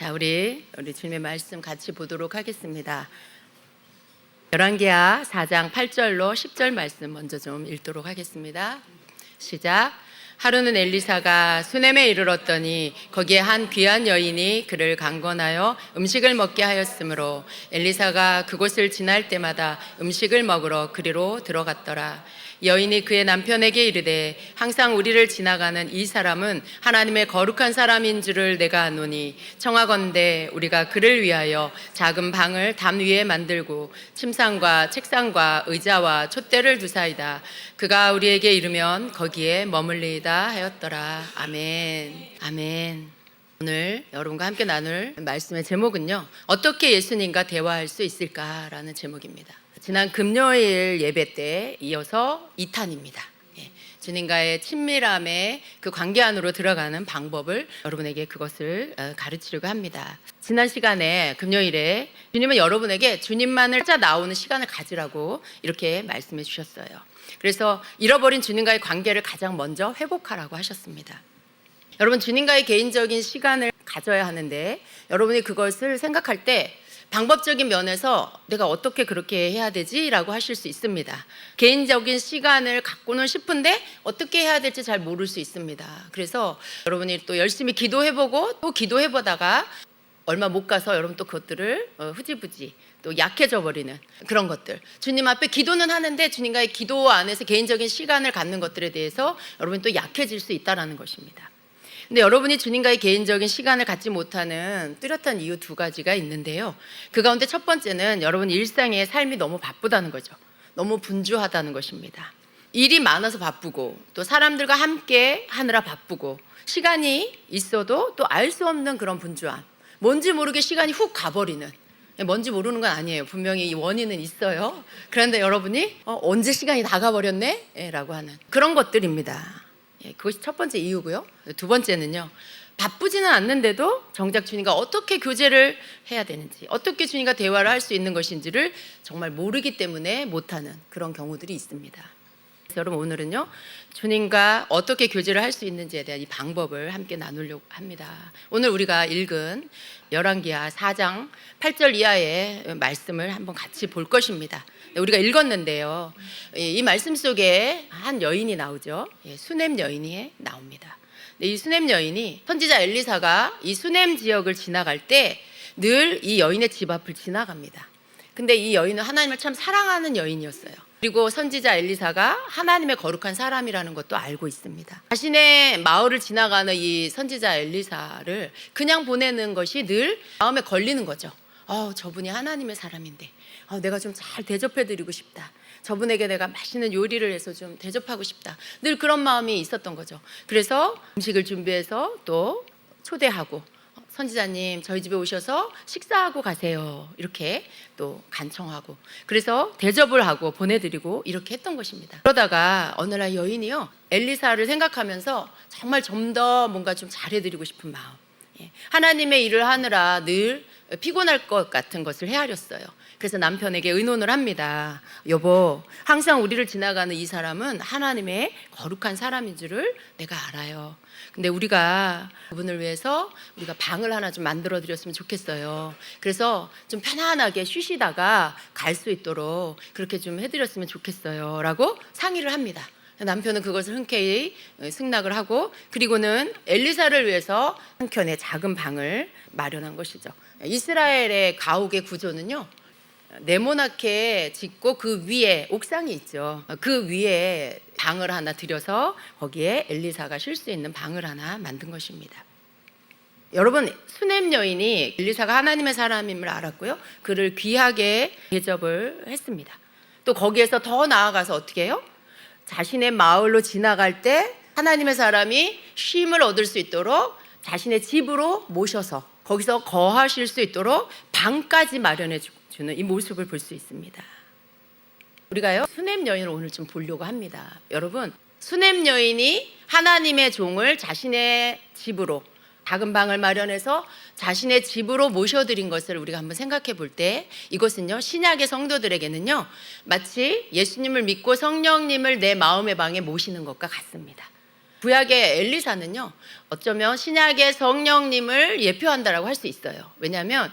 자, 우리 주님의 말씀 같이 보도록 하겠습니다. 열왕기하 4장 8절로 10절 말씀 먼저 좀 읽도록 하겠습니다. 시작. 하루는 엘리사가 수넴에 이르렀더니 거기에 한 귀한 여인이 그를 강권하여 음식을 먹게 하였으므로 엘리사가 그곳을 지날 때마다 음식을 먹으러 그리로 들어갔더라. 여인이 그의 남편에게 이르되 항상 우리를 지나가는 이 사람은 하나님의 거룩한 사람인 줄을 내가 아노니 청하건대 우리가 그를 위하여 작은 방을 담 위에 만들고 침상과 책상과 의자와 촛대를 두사이다. 그가 우리에게 이르면 거기에 머물리이다 하였더라. 아멘. 아멘. 오늘 여러분과 함께 나눌 말씀의 제목은요, 어떻게 예수님과 대화할 수 있을까라는 제목입니다. 지난 금요일 예배 때 이어서 2탄입니다. 주님과의 친밀함의 그 관계 안으로 들어가는 방법을 여러분에게 그것을 가르치려고 합니다. 지난 시간에 금요일에 주님은 여러분에게 주님만을 찾아 나오는 시간을 가지라고 이렇게 말씀해 주셨어요. 그래서 잃어버린 주님과의 관계를 가장 먼저 회복하라고 하셨습니다. 여러분, 주님과의 개인적인 시간을 가져야 하는데 여러분이 그것을 생각할 때 방법적인 면에서 내가 어떻게 그렇게 해야 되지? 라고 하실 수 있습니다. 개인적인 시간을 갖고는 싶은데 어떻게 해야 될지 잘 모를 수 있습니다. 그래서 여러분이 또 열심히 기도해보고 또 기도해보다가 얼마 못 가서 여러분 또 그것들을 흐지부지 또 약해져 버리는 그런 것들, 주님 앞에 기도는 하는데 주님과의 기도 안에서 개인적인 시간을 갖는 것들에 대해서 여러분이 또 약해질 수 있다는 것입니다. 근데 여러분이 주님과의 개인적인 시간을 갖지 못하는 뚜렷한 이유 두 가지가 있는데요. 그 가운데 첫 번째는 여러분 일상의 삶이 너무 바쁘다는 거죠. 너무 분주하다는 것입니다. 일이 많아서 바쁘고 또 사람들과 함께 하느라 바쁘고 시간이 있어도 또 알 수 없는 그런 분주함, 뭔지 모르게 시간이 훅 가버리는, 뭔지 모르는 건 아니에요. 분명히 이 원인은 있어요. 그런데 여러분이 언제 시간이 다 가버렸네? 라고 하는 그런 것들입니다. 그것이 첫 번째 이유고요. 두 번째는요, 바쁘지는 않는데도 정작 주님과 어떻게 교제를 해야 되는지, 어떻게 주님과 대화를 할 수 있는 것인지를 정말 모르기 때문에 못하는 그런 경우들이 있습니다. 그래서 여러분, 오늘은요, 주님과 어떻게 교제를 할 수 있는지에 대한 이 방법을 함께 나누려고 합니다. 오늘 우리가 읽은 열왕기하 4장 8절 이하의 말씀을 한번 같이 볼 것입니다. 우리가 읽었는데요, 이 말씀 속에 한 여인이 나오죠. 수넴 여인이 나옵니다. 이 수넴 여인이 선지자 엘리사가 이 수넴 지역을 지나갈 때 늘 이 여인의 집 앞을 지나갑니다. 근데 이 여인은 하나님을 참 사랑하는 여인이었어요. 그리고 선지자 엘리사가 하나님의 거룩한 사람이라는 것도 알고 있습니다. 자신의 마을을 지나가는 이 선지자 엘리사를 그냥 보내는 것이 늘 마음에 걸리는 거죠. 저분이 하나님의 사람인데 내가 좀 잘 대접해드리고 싶다. 저분에게 내가 맛있는 요리를 해서 좀 대접하고 싶다. 늘 그런 마음이 있었던 거죠. 그래서 음식을 준비해서 또 초대하고, 선지자님 저희 집에 오셔서 식사하고 가세요, 이렇게 또 간청하고, 그래서 대접을 하고 보내드리고 이렇게 했던 것입니다. 그러다가 어느 날 여인이요, 엘리사를 생각하면서 정말 좀 더 뭔가 좀 잘해드리고 싶은 마음, 하나님의 일을 하느라 늘 피곤할 것 같은 것을 헤아렸어요. 그래서 남편에게 의논을 합니다. 여보, 항상 우리를 지나가는 이 사람은 하나님의 거룩한 사람인 줄을 내가 알아요. 근데 우리가 그분을 위해서 우리가 방을 하나 좀 만들어 드렸으면 좋겠어요. 그래서 좀 편안하게 쉬시다가 갈 수 있도록 그렇게 좀 해드렸으면 좋겠어요 라고 상의를 합니다. 남편은 그것을 흔쾌히 승낙을 하고, 그리고는 엘리사를 위해서 한 켠에 작은 방을 마련한 것이죠. 이스라엘의 가옥의 구조는요, 네모나게 짓고 그 위에 옥상이 있죠. 그 위에 방을 하나 들여서 거기에 엘리사가 쉴 수 있는 방을 하나 만든 것입니다. 여러분, 수넴 여인이 엘리사가 하나님의 사람임을 알았고요, 그를 귀하게 대접을 했습니다. 또 거기에서 더 나아가서 어떻게 해요? 자신의 마을로 지나갈 때 하나님의 사람이 쉼을 얻을 수 있도록 자신의 집으로 모셔서 거기서 거하실 수 있도록 방까지 마련해 주는 이 모습을 볼 수 있습니다. 우리가요, 수넴 여인을 오늘 좀 보려고 합니다. 여러분, 수넴 여인이 하나님의 종을 자신의 집으로, 작은 방을 마련해서 자신의 집으로 모셔드린 것을 우리가 한번 생각해 볼 때, 이것은요, 신약의 성도들에게는요, 마치 예수님을 믿고 성령님을 내 마음의 방에 모시는 것과 같습니다. 구약의 엘리사는요, 어쩌면 신약의 성령님을 예표한다라고 할 수 있어요. 왜냐하면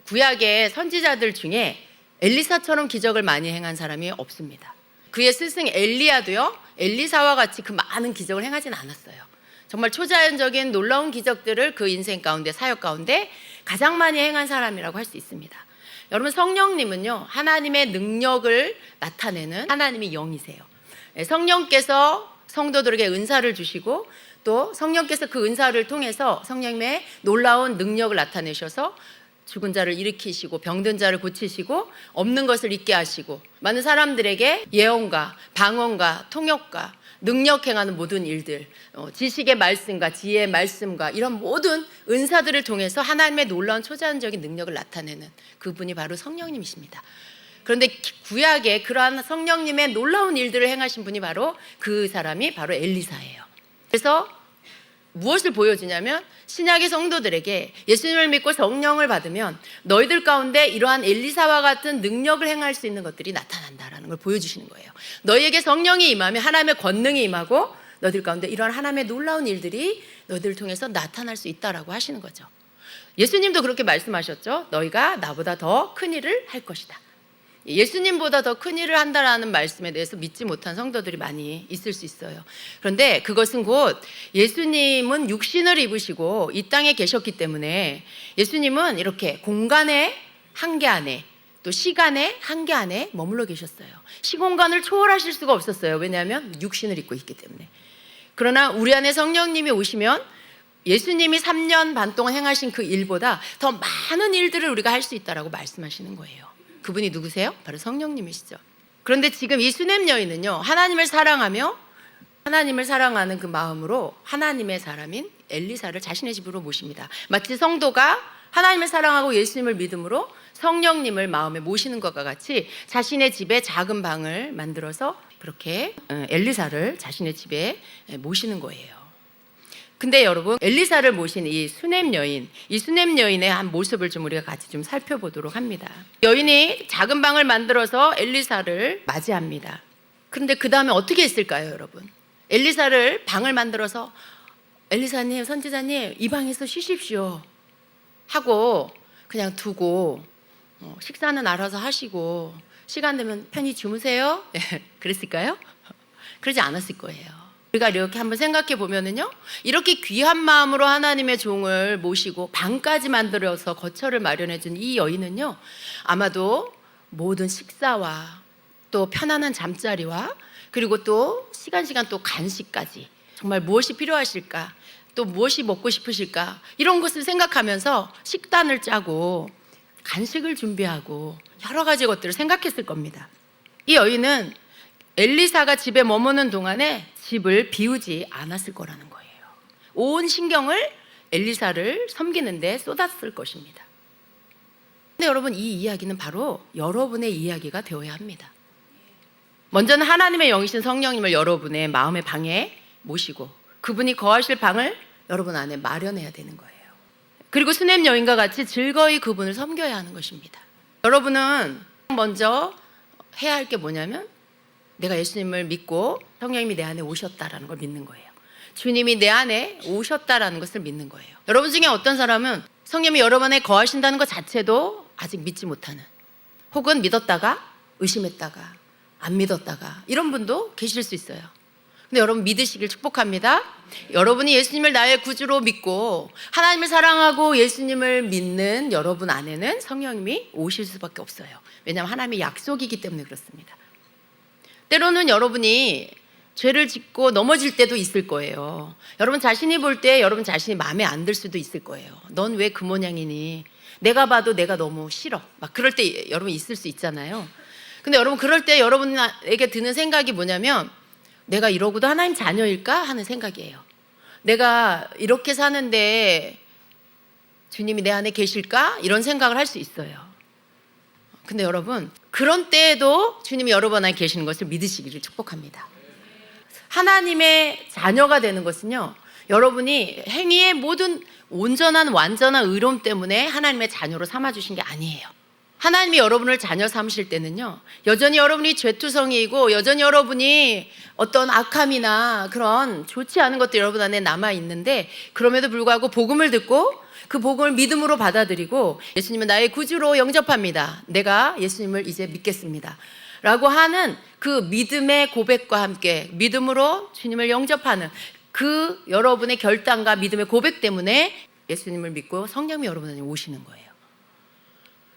구약의 선지자들 중에 엘리사처럼 기적을 많이 행한 사람이 없습니다. 그의 스승 엘리야도요, 엘리사와 같이 그 많은 기적을 행하진 않았어요. 정말 초자연적인 놀라운 기적들을 그 인생 가운데, 사역 가운데 가장 많이 행한 사람이라고 할 수 있습니다. 여러분, 성령님은요, 하나님의 능력을 나타내는 하나님의 영이세요. 성령께서 성도들에게 은사를 주시고 또 성령께서 그 은사를 통해서 성령님의 놀라운 능력을 나타내셔서 죽은 자를 일으키시고 병든 자를 고치시고 없는 것을 있게 하시고 많은 사람들에게 예언과 방언과 통역과 능력 행하는 모든 일들, 지식의 말씀과 지혜의 말씀과 이런 모든 은사들을 통해서 하나님의 놀라운 초자연적인 능력을 나타내는 그분이 바로 성령님이십니다. 그런데 구약에 그러한 성령님의 놀라운 일들을 행하신 분이 바로 그 사람이 바로 엘리사예요. 그래서 무엇을 보여주냐면 신약의 성도들에게 예수님을 믿고 성령을 받으면 너희들 가운데 이러한 엘리사와 같은 능력을 행할 수 있는 것들이 나타난다라는 걸 보여주시는 거예요. 너희에게 성령이 임하면 하나님의 권능이 임하고 너희들 가운데 이러한 하나님의 놀라운 일들이 너희들을 통해서 나타날 수 있다라고 하시는 거죠. 예수님도 그렇게 말씀하셨죠. 너희가 나보다 더 큰 일을 할 것이다. 예수님보다 더 큰 일을 한다라는 말씀에 대해서 믿지 못한 성도들이 많이 있을 수 있어요. 그런데 그것은 곧 예수님은 육신을 입으시고 이 땅에 계셨기 때문에 예수님은 이렇게 공간의 한계 안에 또 시간의 한계 안에 머물러 계셨어요. 시공간을 초월하실 수가 없었어요. 왜냐하면 육신을 입고 있기 때문에. 그러나 우리 안에 성령님이 오시면 예수님이 3년 반 동안 행하신 그 일보다 더 많은 일들을 우리가 할 수 있다라고 말씀하시는 거예요. 그분이 누구세요? 바로 성령님이시죠. 그런데 지금 이 수냄 여인은요, 하나님을 사랑하며 하나님을 사랑하는 그 마음으로 하나님의 사람인 엘리사를 자신의 집으로 모십니다. 마치 성도가 하나님을 사랑하고 예수님을 믿음으로 성령님을 마음에 모시는 것과 같이 자신의 집에 작은 방을 만들어서 그렇게 엘리사를 자신의 집에 모시는 거예요. 근데 여러분, 엘리사를 모신 이 수냄 여인의 한 모습을 좀 우리가 같이 좀 살펴보도록 합니다. 여인이 작은 방을 만들어서 엘리사를 맞이합니다. 그런데 그 다음에 어떻게 했을까요, 여러분? 엘리사를 방을 만들어서 엘리사님, 선지자님, 이 방에서 쉬십시오 하고 그냥 두고 식사는 알아서 하시고 시간 되면 편히 주무세요? 그랬을까요? 그러지 않았을 거예요. 우리가 이렇게 한번 생각해 보면은요, 이렇게 귀한 마음으로 하나님의 종을 모시고 방까지 만들어서 거처를 마련해 준 이 여인은요, 아마도 모든 식사와 또 편안한 잠자리와 그리고 또 시간 또 간식까지 정말 무엇이 필요하실까, 또 무엇이 먹고 싶으실까, 이런 것을 생각하면서 식단을 짜고 간식을 준비하고 여러 가지 것들을 생각했을 겁니다. 이 여인은 엘리사가 집에 머무는 동안에 집을 비우지 않았을 거라는 거예요. 온 신경을 엘리사를 섬기는데 쏟았을 것입니다. 근데 여러분, 이 이야기는 바로 여러분의 이야기가 되어야 합니다. 먼저는 하나님의 영이신 성령님을 여러분의 마음의 방에 모시고 그분이 거하실 방을 여러분 안에 마련해야 되는 거예요. 그리고 수냄 여인과 같이 즐거이 그분을 섬겨야 하는 것입니다. 여러분은 먼저 해야 할 게 뭐냐면 내가 예수님을 믿고 성령님이 내 안에 오셨다라는 걸 믿는 거예요. 주님이 내 안에 오셨다라는 것을 믿는 거예요. 여러분 중에 어떤 사람은 성령님이 여러분 안에 거하신다는 것 자체도 아직 믿지 못하는, 혹은 믿었다가 의심했다가 안 믿었다가 이런 분도 계실 수 있어요. 근데 여러분, 믿으시길 축복합니다. 여러분이 예수님을 나의 구주로 믿고 하나님을 사랑하고 예수님을 믿는 여러분 안에는 성령님이 오실 수밖에 없어요. 왜냐하면 하나님의 약속이기 때문에 그렇습니다. 때로는 여러분이 죄를 짓고 넘어질 때도 있을 거예요. 여러분 자신이 볼 때 여러분 자신이 마음에 안 들 수도 있을 거예요. 넌 왜 그 모양이니? 내가 봐도 내가 너무 싫어. 막 그럴 때 여러분 있을 수 있잖아요. 근데 여러분, 그럴 때 여러분에게 드는 생각이 뭐냐면 내가 이러고도 하나님 자녀일까 하는 생각이에요. 내가 이렇게 사는데 주님이 내 안에 계실까? 이런 생각을 할 수 있어요. 근데 여러분, 그런 때에도 주님이 여러분 안에 계시는 것을 믿으시기를 축복합니다. 하나님의 자녀가 되는 것은요, 여러분이 행위의 모든 온전한 완전한 의로움 때문에 하나님의 자녀로 삼아주신 게 아니에요. 하나님이 여러분을 자녀 삼으실 때는요, 여전히 여러분이 죄투성이이고 여전히 여러분이 어떤 악함이나 그런 좋지 않은 것도 여러분 안에 남아 있는데, 그럼에도 불구하고 복음을 듣고 그 복음을 믿음으로 받아들이고 예수님은 나의 구주로 영접합니다, 내가 예수님을 이제 믿겠습니다 라고 하는 그 믿음의 고백과 함께 믿음으로 주님을 영접하는 그 여러분의 결단과 믿음의 고백 때문에 예수님을 믿고 성령이 여러분 안에 오시는 거예요.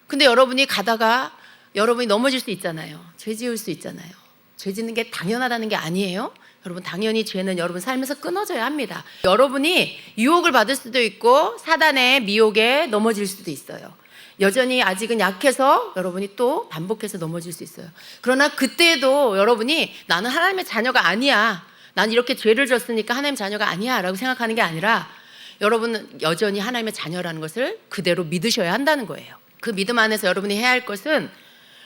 근데 여러분이 가다가 여러분이 넘어질 수 있잖아요. 죄 지을 수 있잖아요. 죄 짓는 게 당연하다는 게 아니에요. 여러분, 당연히 죄는 여러분 삶에서 끊어져야 합니다. 여러분이 유혹을 받을 수도 있고 사단의 미혹에 넘어질 수도 있어요. 여전히 아직은 약해서 여러분이 또 반복해서 넘어질 수 있어요. 그러나 그때도 여러분이 나는 하나님의 자녀가 아니야, 난 이렇게 죄를 졌으니까 하나님 자녀가 아니야 라고 생각하는 게 아니라, 여러분은 여전히 하나님의 자녀라는 것을 그대로 믿으셔야 한다는 거예요. 그 믿음 안에서 여러분이 해야 할 것은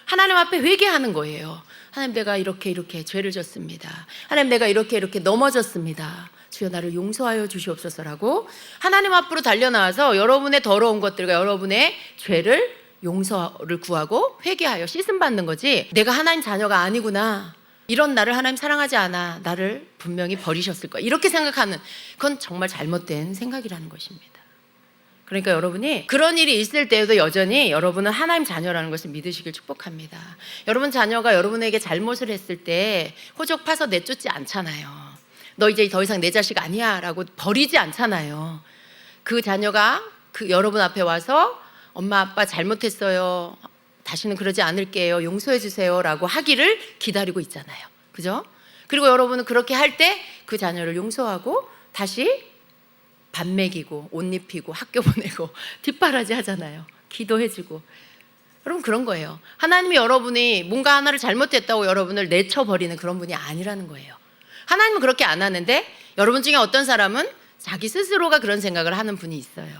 하나님 앞에 회개하는 거예요. 하나님, 내가 이렇게 죄를 졌습니다. 하나님, 내가 이렇게 넘어졌습니다. 주여 나를 용서하여 주시옵소서라고 하나님 앞으로 달려나와서 여러분의 더러운 것들과 여러분의 죄를 용서를 구하고 회개하여 씻음 받는 거지, 내가 하나님 자녀가 아니구나, 이런 나를 하나님 사랑하지 않아, 나를 분명히 버리셨을 거야, 이렇게 생각하는, 그건 정말 잘못된 생각이라는 것입니다. 그러니까 여러분이 그런 일이 있을 때에도 여전히 여러분은 하나님 자녀라는 것을 믿으시길 축복합니다. 여러분 자녀가 여러분에게 잘못을 했을 때 호적 파서 내쫓지 않잖아요. 너 이제 더 이상 내 자식 아니야 라고 버리지 않잖아요. 그 자녀가 그 여러분 앞에 와서 엄마 아빠 잘못했어요, 다시는 그러지 않을게요, 용서해 주세요 라고 하기를 기다리고 있잖아요. 그죠? 그리고 여러분은 그렇게 할 때 그 자녀를 용서하고 다시 밥 먹이고 옷 입히고 학교 보내고 뒷바라지 하잖아요. 기도해주고. 여러분, 그런 거예요. 하나님이 여러분이 뭔가 하나를 잘못했다고 여러분을 내쳐버리는 그런 분이 아니라는 거예요. 하나님은 그렇게 안 하는데, 여러분 중에 어떤 사람은 자기 스스로가 그런 생각을 하는 분이 있어요.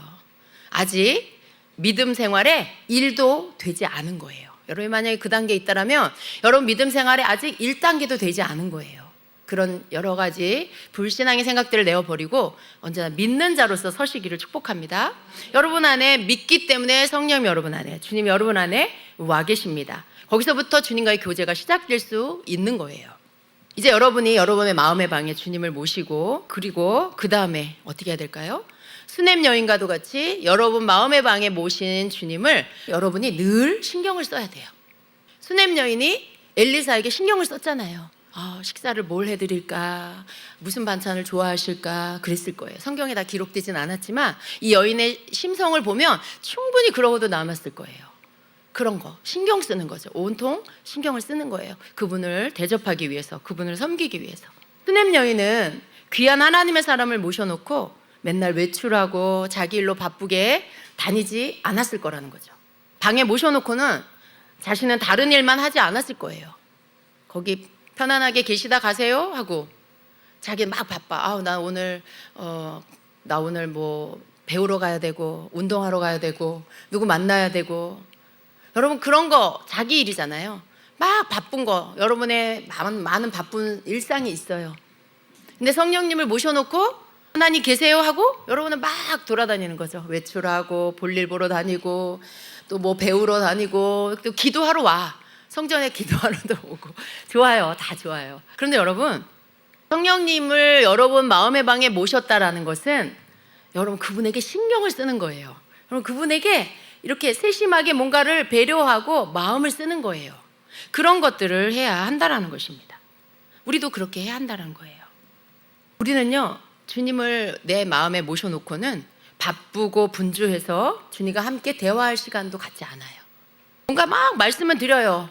아직 믿음 생활에 1도 되지 않은 거예요. 여러분이 만약에 그 단계에 있다면 여러분 믿음 생활에 아직 1단계도 되지 않은 거예요. 그런 여러 가지 불신앙의 생각들을 내어버리고 언제나 믿는 자로서 서시기를 축복합니다. 여러분 안에 믿기 때문에 성령이 여러분 안에, 주님이 여러분 안에 와 계십니다. 거기서부터 주님과의 교제가 시작될 수 있는 거예요. 이제 여러분이 여러분의 마음의 방에 주님을 모시고, 그리고 그 다음에 어떻게 해야 될까요? 수넴 여인과도 같이 여러분 마음의 방에 모신 주님을 여러분이 늘 신경을 써야 돼요. 수넴 여인이 엘리사에게 신경을 썼잖아요. 식사를 뭘 해드릴까, 무슨 반찬을 좋아하실까 그랬을 거예요. 성경에 다 기록되진 않았지만 이 여인의 심성을 보면 충분히 그러고도 남았을 거예요. 그런 거 신경 쓰는 거죠. 온통 신경을 쓰는 거예요. 그분을 대접하기 위해서, 그분을 섬기기 위해서. 수넴 여인은 귀한 하나님의 사람을 모셔놓고 맨날 외출하고 자기 일로 바쁘게 다니지 않았을 거라는 거죠. 방에 모셔놓고는 자신은 다른 일만 하지 않았을 거예요. 거기 편안하게 계시다 가세요 하고 자기 막 바빠. 나 오늘 뭐 배우러 가야 되고 운동하러 가야 되고 누구 만나야 되고. 여러분, 그런 거 자기 일이잖아요. 막 바쁜 거, 여러분의 많은 바쁜 일상이 있어요. 근데 성령님을 모셔놓고 하나님 계세요 하고 여러분은 막 돌아다니는 거죠. 외출하고 볼일 보러 다니고 또 뭐 배우러 다니고 또 기도하러 와. 성전에 기도하러도 오고. 좋아요. 다 좋아요. 그런데 여러분, 성령님을 여러분 마음의 방에 모셨다라는 것은 여러분 그분에게 신경을 쓰는 거예요. 여러분 그분에게 이렇게 세심하게 뭔가를 배려하고 마음을 쓰는 거예요. 그런 것들을 해야 한다라는 것입니다. 우리도 그렇게 해야 한다는 거예요. 우리는요, 주님을 내 마음에 모셔놓고는 바쁘고 분주해서 주님과 함께 대화할 시간도 갖지 않아요. 뭔가 막 말씀을 드려요.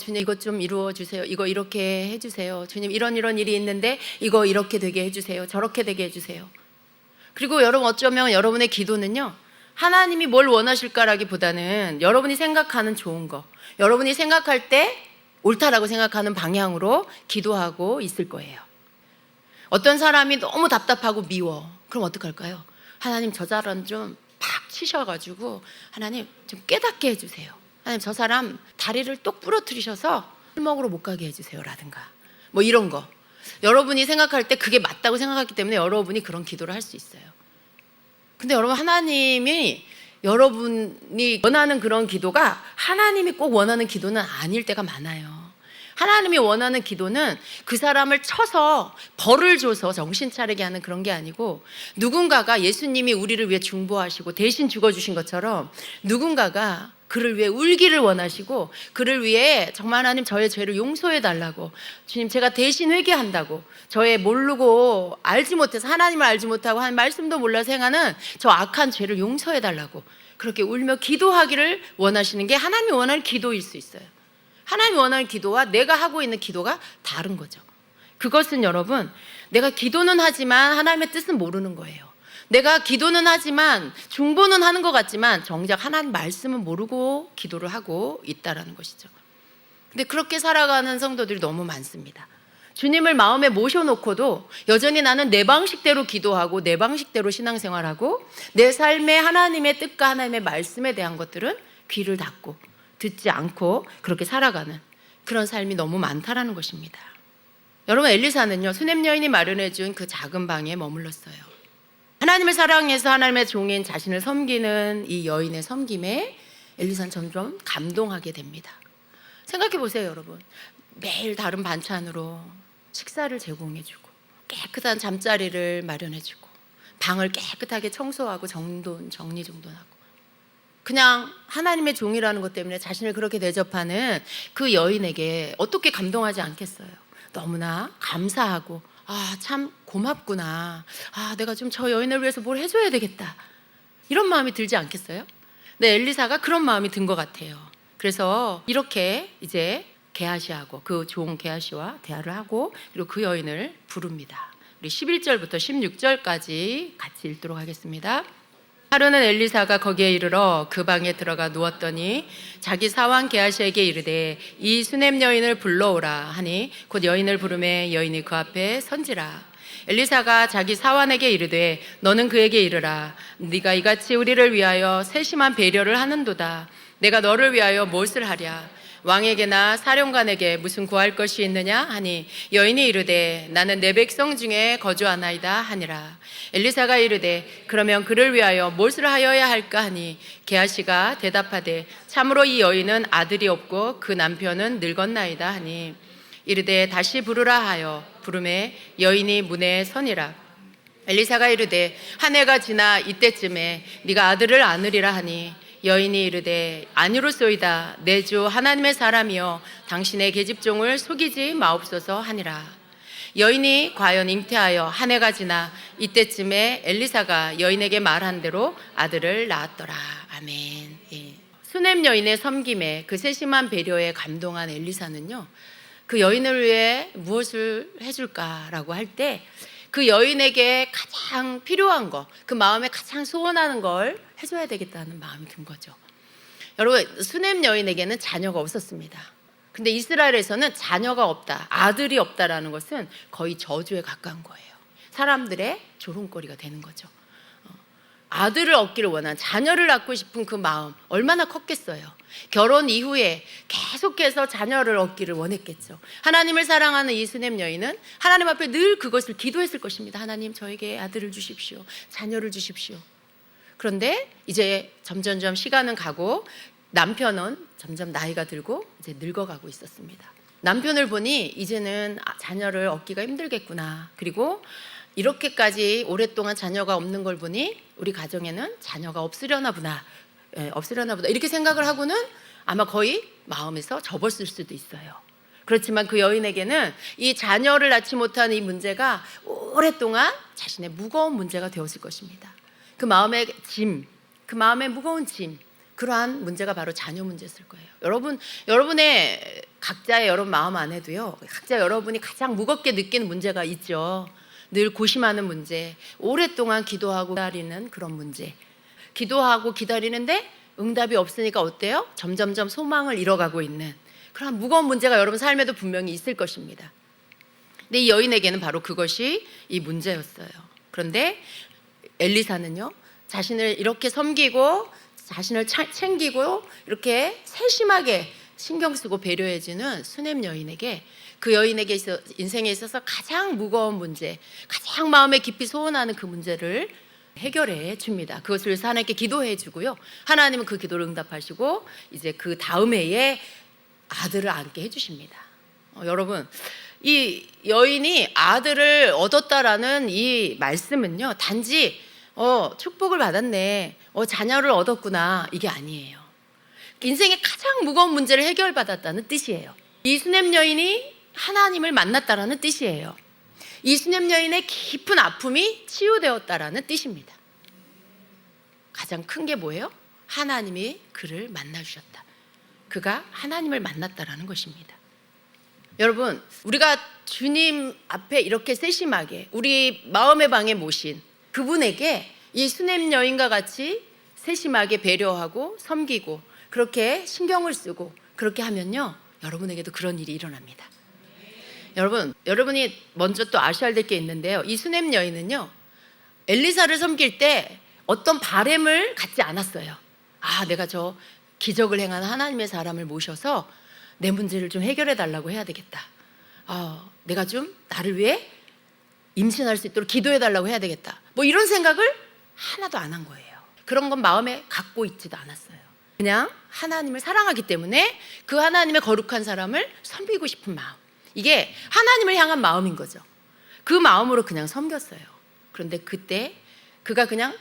주님 이것 좀 이루어 주세요. 이거 이렇게 해주세요. 주님 이런 일이 있는데 이거 이렇게 되게 해주세요. 저렇게 되게 해주세요. 그리고 여러분, 어쩌면 여러분의 기도는요, 하나님이 뭘 원하실까라기보다는 여러분이 생각하는 좋은 거, 여러분이 생각할 때 옳다라고 생각하는 방향으로 기도하고 있을 거예요. 어떤 사람이 너무 답답하고 미워. 그럼 어떡할까요? 하나님 저 사람 좀 팍 치셔가지고 하나님 좀 깨닫게 해주세요. 하나님 저 사람 다리를 똑 부러뜨리셔서 술 먹으러 못 가게 해주세요 라든가 뭐 이런 거. 여러분이 생각할 때 그게 맞다고 생각하기 때문에 여러분이 그런 기도를 할 수 있어요. 근데 여러분, 하나님이 여러분이 원하는 그런 기도가 하나님이 꼭 원하는 기도는 아닐 때가 많아요. 하나님이 원하는 기도는 그 사람을 쳐서 벌을 줘서 정신 차리게 하는 그런 게 아니고, 누군가가 예수님이 우리를 위해 중보하시고 대신 죽어주신 것처럼 누군가가 그를 위해 울기를 원하시고, 그를 위해 정말 하나님 저의 죄를 용서해 달라고, 주님 제가 대신 회개한다고, 저의 모르고 알지 못해서 하나님을 알지 못하고 한 말씀도 몰라서 행하는 저 악한 죄를 용서해 달라고 그렇게 울며 기도하기를 원하시는 게 하나님이 원하는 기도일 수 있어요. 하나님이 원하는 기도와 내가 하고 있는 기도가 다른 거죠. 그것은 여러분, 내가 기도는 하지만 하나님의 뜻은 모르는 거예요. 내가 기도는 하지만 중보는 하는 것 같지만 정작 하나님 말씀은 모르고 기도를 하고 있다라는 것이죠. 근데 그렇게 살아가는 성도들이 너무 많습니다. 주님을 마음에 모셔놓고도 여전히 나는 내 방식대로 기도하고 내 방식대로 신앙생활하고 내 삶에 하나님의 뜻과 하나님의 말씀에 대한 것들은 귀를 닫고 듣지 않고 그렇게 살아가는 그런 삶이 너무 많다라는 것입니다. 여러분, 엘리사는요, 수넴 여인이 마련해 준 그 작은 방에 머물렀어요. 하나님을 사랑해서 하나님의 종인 자신을 섬기는 이 여인의 섬김에 엘리사는 점점 감동하게 됩니다. 생각해 보세요, 여러분. 매일 다른 반찬으로 식사를 제공해주고 깨끗한 잠자리를 마련해주고 방을 깨끗하게 청소하고 정리정돈하고, 그냥 하나님의 종이라는 것 때문에 자신을 그렇게 대접하는 그 여인에게 어떻게 감동하지 않겠어요? 너무나 감사하고, 참 고맙구나, 내가 좀 저 여인을 위해서 뭘 해줘야 되겠다, 이런 마음이 들지 않겠어요? 네, 엘리사가 그런 마음이 든 것 같아요. 그래서 이렇게 이제 게하시하고 그 종 게하시와 대화를 하고, 그리고 그 여인을 부릅니다. 우리 11절부터 16절까지 같이 읽도록 하겠습니다. 하루는 엘리사가 거기에 이르러 그 방에 들어가 누웠더니 자기 사환 게하시에게 이르되 이 수넴 여인을 불러오라 하니 곧 여인을 부르매 여인이 그 앞에 선지라. 엘리사가 자기 사환에게 이르되 너는 그에게 이르라. 네가 이같이 우리를 위하여 세심한 배려를 하는도다. 내가 너를 위하여 무엇을 하랴? 왕에게나 사령관에게 무슨 구할 것이 있느냐 하니 여인이 이르되 나는 내 백성 중에 거주하나이다 하니라. 엘리사가 이르되 그러면 그를 위하여 무엇을 하여야 할까 하니 게하시가 대답하되 참으로 이 여인은 아들이 없고 그 남편은 늙었나이다 하니 이르되 다시 부르라 하여 부르매 여인이 문에 서니라. 엘리사가 이르되 한 해가 지나 이때쯤에 네가 아들을 안으리라 하니 여인이 이르되 아니로소이다. 내 주 하나님의 사람이여 당신의 계집종을 속이지 마옵소서 하니라. 여인이 과연 잉태하여 한 해가 지나 이때쯤에 엘리사가 여인에게 말한 대로 아들을 낳았더라. 아멘. 예. 수넴 여인의 섬김에 그 세심한 배려에 감동한 엘리사는요, 그 여인을 위해 무엇을 해줄까라고 할 때 그 여인에게 가장 필요한 거, 그 마음에 가장 소원하는 걸 해줘야 되겠다는 마음이 든 거죠. 여러분, 수넴 여인에게는 자녀가 없었습니다. 근데 이스라엘에서는 자녀가 없다, 아들이 없다라는 것은 거의 저주에 가까운 거예요. 사람들의 조롱거리가 되는 거죠. 아들을 얻기를 원한, 자녀를 낳고 싶은 그 마음 얼마나 컸겠어요. 결혼 이후에 계속해서 자녀를 얻기를 원했겠죠. 하나님을 사랑하는 이 수넴 여인은 하나님 앞에 늘 그것을 기도했을 것입니다. 하나님, 저에게 아들을 주십시오, 자녀를 주십시오. 그런데 이제 점점점 시간은 가고 남편은 점점 나이가 들고 이제 늙어가고 있었습니다. 남편을 보니 이제는 자녀를 얻기가 힘들겠구나, 그리고 이렇게까지 오랫동안 자녀가 없는 걸 보니 우리 가정에는 자녀가 없으려나 보다, 이렇게 생각을 하고는 아마 거의 마음에서 접었을 수도 있어요. 그렇지만 그 여인에게는 이 자녀를 낳지 못한 이 문제가 오랫동안 자신의 무거운 문제가 되었을 것입니다. 그 마음의 짐, 그 마음의 무거운 짐, 그러한 문제가 바로 자녀 문제였을 거예요. 여러분의 각자의 여러분 마음 안에도요, 각자 여러분이 가장 무겁게 느끼는 문제가 있죠. 늘 고심하는 문제, 오랫동안 기도하고 기다리는 그런 문제. 기도하고 기다리는데 응답이 없으니까 어때요? 점점점 소망을 잃어가고 있는 그런 무거운 문제가 여러분 삶에도 분명히 있을 것입니다. 근데 이 여인에게는 바로 그것이 이 문제였어요. 그런데 엘리사는요, 자신을 이렇게 섬기고 자신을 챙기고 이렇게 세심하게 신경 쓰고 배려해주는 수넴 여인에게, 그 여인에게 인생에 있어서 가장 무거운 문제, 가장 마음에 깊이 소원하는 그 문제를 해결해 줍니다. 그것을 위해서 하나님께 기도해 주고요. 하나님은 그 기도를 응답하시고 이제 그 다음 해에 아들을 안게 해주십니다. 여러분, 이 여인이 아들을 얻었다라는 이 말씀은요, 단지 축복을 받았네, 자녀를 얻었구나, 이게 아니에요. 인생의 가장 무거운 문제를 해결받았다는 뜻이에요. 이 수냄 여인이 하나님을 만났다라는 뜻이에요. 이 수냄 여인의 깊은 아픔이 치유되었다라는 뜻입니다. 가장 큰 게 뭐예요? 하나님이 그를 만나주셨다. 그가 하나님을 만났다라는 것입니다. 여러분, 우리가 주님 앞에 이렇게 세심하게 우리 마음의 방에 모신 그분에게 이 수냄 여인과 같이 세심하게 배려하고 섬기고 그렇게 신경을 쓰고 그렇게 하면요, 여러분에게도 그런 일이 일어납니다. 여러분이 먼저 또 아셔야 될 게 있는데요. 이 수냄 여인은요, 엘리사를 섬길 때 어떤 바램을 갖지 않았어요. 내가 저 기적을 행하는 하나님의 사람을 모셔서 내 문제를 좀 해결해 달라고 해야 되겠다. 내가 좀 나를 위해 임신할 수 있도록 기도해 달라고 해야 되겠다. 뭐 이런 생각을 하나도 안 한 거예요. 그런 건 마음에 갖고 있지도 않았어요. 그냥 하나님을 사랑하기 때문에 그 하나님의 거룩한 사람을 섬기고 싶은 마음, 이게 하나님을 향한 마음인 거죠. 그 마음으로 그냥 섬겼어요. 그런데 그때 그가 그냥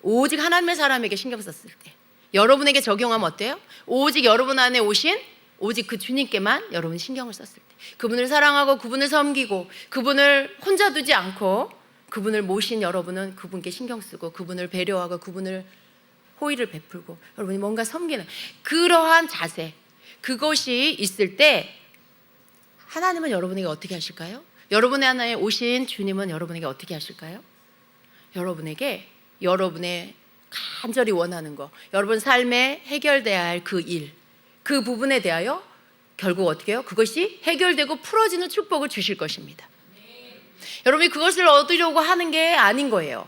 오직 하나님의 사람에게 신경 썼을 때, 여러분에게 적용하면 어때요? 오직 여러분 안에 오신 오직 그 주님께만 여러분이 신경을 썼을 때, 그분을 사랑하고 그분을 섬기고 그분을 혼자 두지 않고 그분을 모신 여러분은 그분께 신경 쓰고 그분을 배려하고 그분을 호의를 베풀고 여러분이 뭔가 섬기는 그러한 자세, 그것이 있을 때 하나님은 여러분에게 어떻게 하실까요? 여러분의 안에 오신 주님은 여러분에게 어떻게 하실까요? 여러분에게 여러분의 간절히 원하는 거, 여러분 삶에 해결돼야 할 그 일, 그 부분에 대하여 결국 어떻게 해요? 그것이 해결되고 풀어지는 축복을 주실 것입니다. 여러분이 그것을 얻으려고 하는 게 아닌 거예요.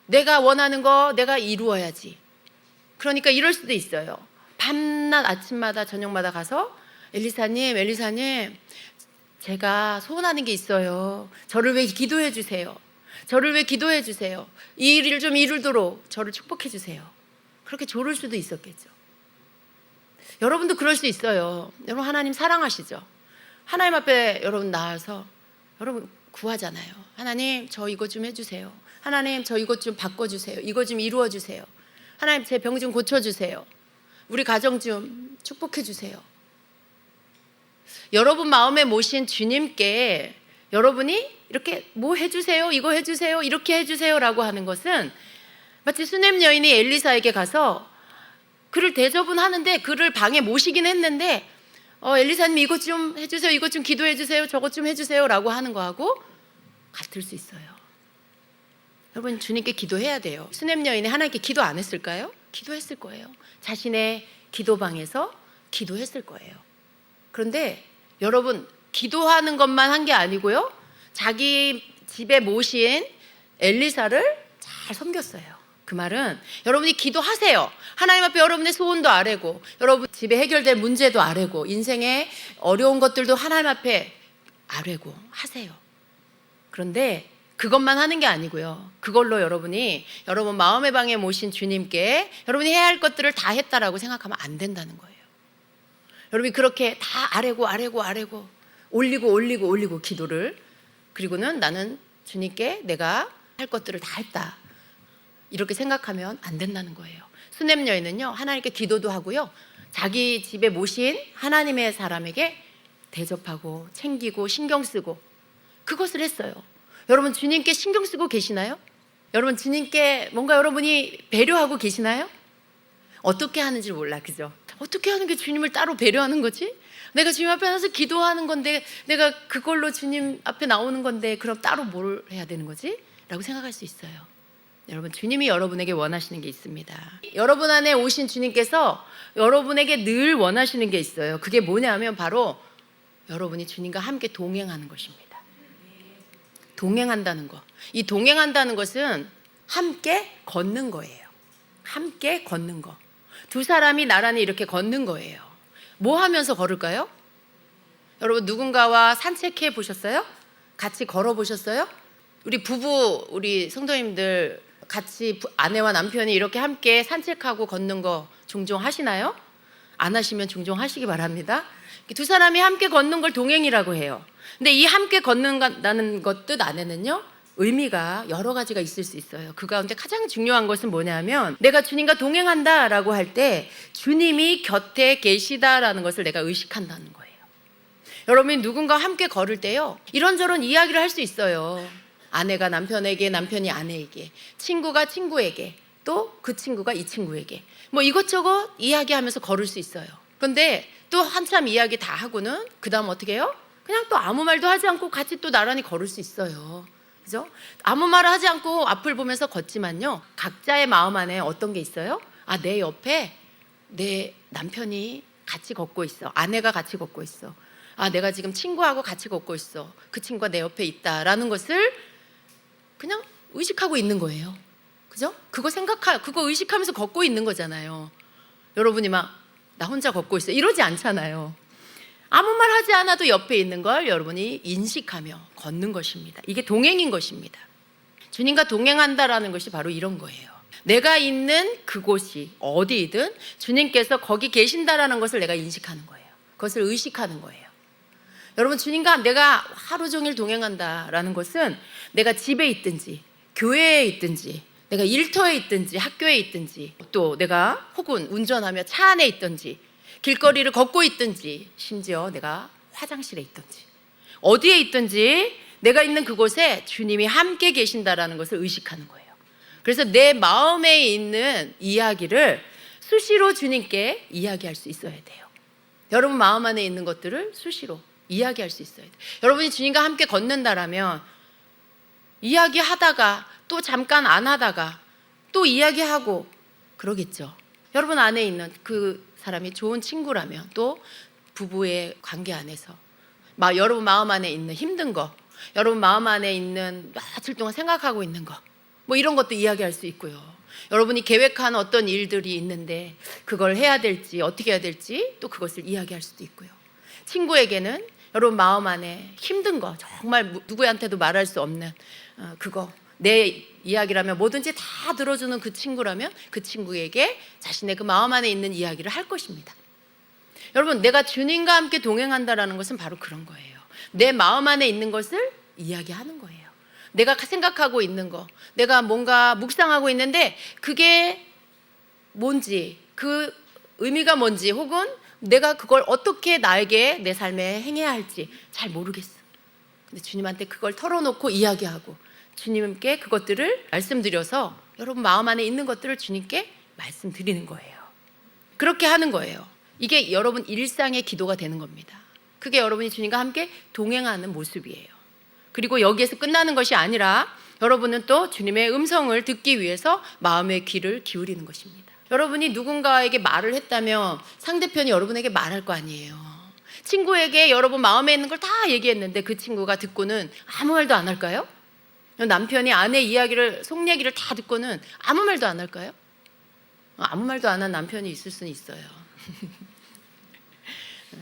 내가 원하는 거 내가 이루어야지. 그러니까 이럴 수도 있어요. 밤낮 아침마다 저녁마다 가서 엘리사님 제가 소원하는 게 있어요. 저를 위해 기도해 주세요. 저를 위해 기도해 주세요. 이 일을 좀 이루도록 저를 축복해 주세요. 그렇게 조를 수도 있었겠죠. 여러분도 그럴 수 있어요. 여러분 하나님 사랑하시죠? 하나님 앞에 여러분 나와서 여러분 구하잖아요. 하나님 저 이것 좀 해주세요. 하나님 저 이것 좀 바꿔주세요. 이것 좀 이루어주세요. 하나님 제 병 좀 고쳐주세요. 우리 가정 좀 축복해 주세요. 여러분 마음에 모신 주님께 여러분이 이렇게 뭐 해주세요, 이거 해주세요, 이렇게 해주세요라고 하는 것은 마치 수냄 여인이 엘리사에게 가서 그를 대접은 그를 방에 모시긴 했는데 엘리사님 이것 좀 해주세요, 이것 좀 기도해 주세요, 저것 좀 해주세요 라고 하는 거하고 같을 수 있어요. 여러분 주님께 기도해야 돼요. 수냄 여인이 하나님께 기도 안 했을까요? 기도했을 거예요. 자신의 기도방에서 기도했을 거예요. 그런데 여러분 기도하는 것만 한 게 아니고요, 자기 집에 모신 엘리사를 잘 섬겼어요. 그 말은 여러분이 기도하세요. 하나님 앞에 여러분의 소원도 아뢰고 여러분 집에 해결될 문제도 아뢰고 인생의 어려운 것들도 하나님 앞에 아뢰고 하세요. 그런데 그것만 하는 게 아니고요, 그걸로 여러분이 여러분 마음의 방에 모신 주님께 여러분이 해야 할 것들을 다 했다라고 생각하면 안 된다는 거예요. 여러분이 그렇게 다 아뢰고 올리고 기도를, 그리고는 나는 주님께 내가 할 것들을 다 했다 이렇게 생각하면 안 된다는 거예요. 수냄 여인은요, 하나님께 기도도 하고요, 자기 집에 모신 하나님의 사람에게 대접하고 챙기고 신경 쓰고 그것을 했어요. 여러분 주님께 신경 쓰고 계시나요? 여러분 주님께 뭔가 여러분이 배려하고 계시나요? 어떻게 하는지 몰라, 그죠? 어떻게 하는 게 주님을 따로 배려하는 거지? 내가 주님 앞에 나서 기도하는 건데, 내가 그걸로 주님 앞에 나오는 건데 그럼 따로 뭘 해야 되는 거지? 라고 생각할 수 있어요. 여러분 주님이 여러분에게 원하시는 게 있습니다. 여러분 안에 오신 주님께서 여러분에게 늘 원하시는 게 있어요. 그게 뭐냐면 바로 여러분이 주님과 함께 동행하는 것입니다. 동행한다는 거. 이 동행한다는 것은 함께 걷는 거예요. 함께 걷는 거. 두 사람이 나란히 이렇게 걷는 거예요. 뭐 하면서 걸을까요? 여러분 누군가와 산책해 보셨어요? 같이 걸어 보셨어요? 우리 성도님들 같이 아내와 남편이 이렇게 함께 산책하고 걷는 거 종종 하시나요? 안 하시면 종종 하시기 바랍니다. 두 사람이 함께 걷는 걸 동행이라고 해요. 근데 이 함께 걷는다는 것 뜻 안에는요, 의미가 여러 가지가 있을 수 있어요. 그 가운데 가장 중요한 것은 뭐냐면, 내가 주님과 동행한다라고 할 때 주님이 곁에 계시다라는 것을 내가 의식한다는 거예요. 여러분이 누군가와 함께 걸을 때요, 이런저런 이야기를 할 수 있어요. 아내가 남편에게, 남편이 아내에게, 친구가 친구에게, 또 그 친구가 이 친구에게, 뭐 이것저것 이야기하면서 걸을 수 있어요. 그런데 또 한참 이야기 다 하고는 그 다음 어떻게 해요? 그냥 또 아무 말도 하지 않고 같이 또 나란히 걸을 수 있어요. 그죠? 아무 말을 하지 않고 앞을 보면서 걷지만요, 각자의 마음 안에 어떤 게 있어요? 아, 내 옆에 내 남편이 같이 걷고 있어. 아내가 같이 걷고 있어. 아, 내가 지금 친구하고 같이 걷고 있어. 그 친구가 내 옆에 있다라는 것을 그냥 의식하고 있는 거예요. 그죠? 그거 의식하면서 걷고 있는 거잖아요. 여러분이 막 나 혼자 걷고 있어 이러지 않잖아요. 아무 말 하지 않아도 옆에 있는 걸 여러분이 인식하며 걷는 것입니다. 이게 동행인 것입니다. 주님과 동행한다라는 것이 바로 이런 거예요. 내가 있는 그곳이 어디이든 주님께서 거기 계신다라는 것을 내가 인식하는 거예요. 그것을 의식하는 거예요. 여러분, 주님과 내가 하루 종일 동행한다라는 것은 내가 집에 있든지 교회에 있든지 내가 일터에 있든지 학교에 있든지, 또 내가 혹은 운전하며 차 안에 있든지 길거리를 걷고 있든지, 심지어 내가 화장실에 있든지 어디에 있든지 내가 있는 그곳에 주님이 함께 계신다라는 것을 의식하는 거예요. 그래서 내 마음에 있는 이야기를 수시로 주님께 이야기할 수 있어야 돼요. 여러분 마음 안에 있는 것들을 수시로 이야기할 수 있어야 돼요. 여러분이 주님과 함께 걷는다라면 이야기하다가 또 잠깐 안 하다가 또 이야기하고 그러겠죠. 여러분 안에 있는 그 사람이 좋은 친구라면, 또 부부의 관계 안에서 여러분 마음 안에 있는 힘든 거, 여러분 마음 안에 있는 며칠 동안 생각하고 있는 거, 뭐 이런 것도 이야기할 수 있고요. 여러분이 계획한 어떤 일들이 있는데 그걸 해야 될지 어떻게 해야 될지 또 그것을 이야기할 수도 있고요. 친구에게는 여러분 마음 안에 힘든 거, 정말 누구한테도 말할 수 없는 그거, 내 이야기라면 뭐든지 다 들어주는 그 친구라면 그 친구에게 자신의 그 마음 안에 있는 이야기를 할 것입니다. 여러분, 내가 주님과 함께 동행한다라는 것은 바로 그런 거예요. 내 마음 안에 있는 것을 이야기하는 거예요. 내가 생각하고 있는 거, 내가 뭔가 묵상하고 있는데 그게 뭔지, 그 의미가 뭔지, 혹은 내가 그걸 어떻게 나에게 내 삶에 행해야 할지 잘 모르겠어. 근데 주님한테 그걸 털어놓고 이야기하고 주님께 그것들을 말씀드려서 여러분 마음 안에 있는 것들을 주님께 말씀드리는 거예요. 그렇게 하는 거예요. 이게 여러분 일상의 기도가 되는 겁니다. 그게 여러분이 주님과 함께 동행하는 모습이에요. 그리고 여기에서 끝나는 것이 아니라 여러분은 또 주님의 음성을 듣기 위해서 마음의 귀를 기울이는 것입니다. 여러분이 누군가에게 말을 했다면 상대편이 여러분에게 말할 거 아니에요. 친구에게 여러분 마음에 있는 걸 다 얘기했는데 그 친구가 듣고는 아무 말도 안 할까요? 남편이 아내 이야기를, 속 얘기를 다 듣고는 아무 말도 안 할까요? 아무 말도 안 한 남편이 있을 수는 있어요.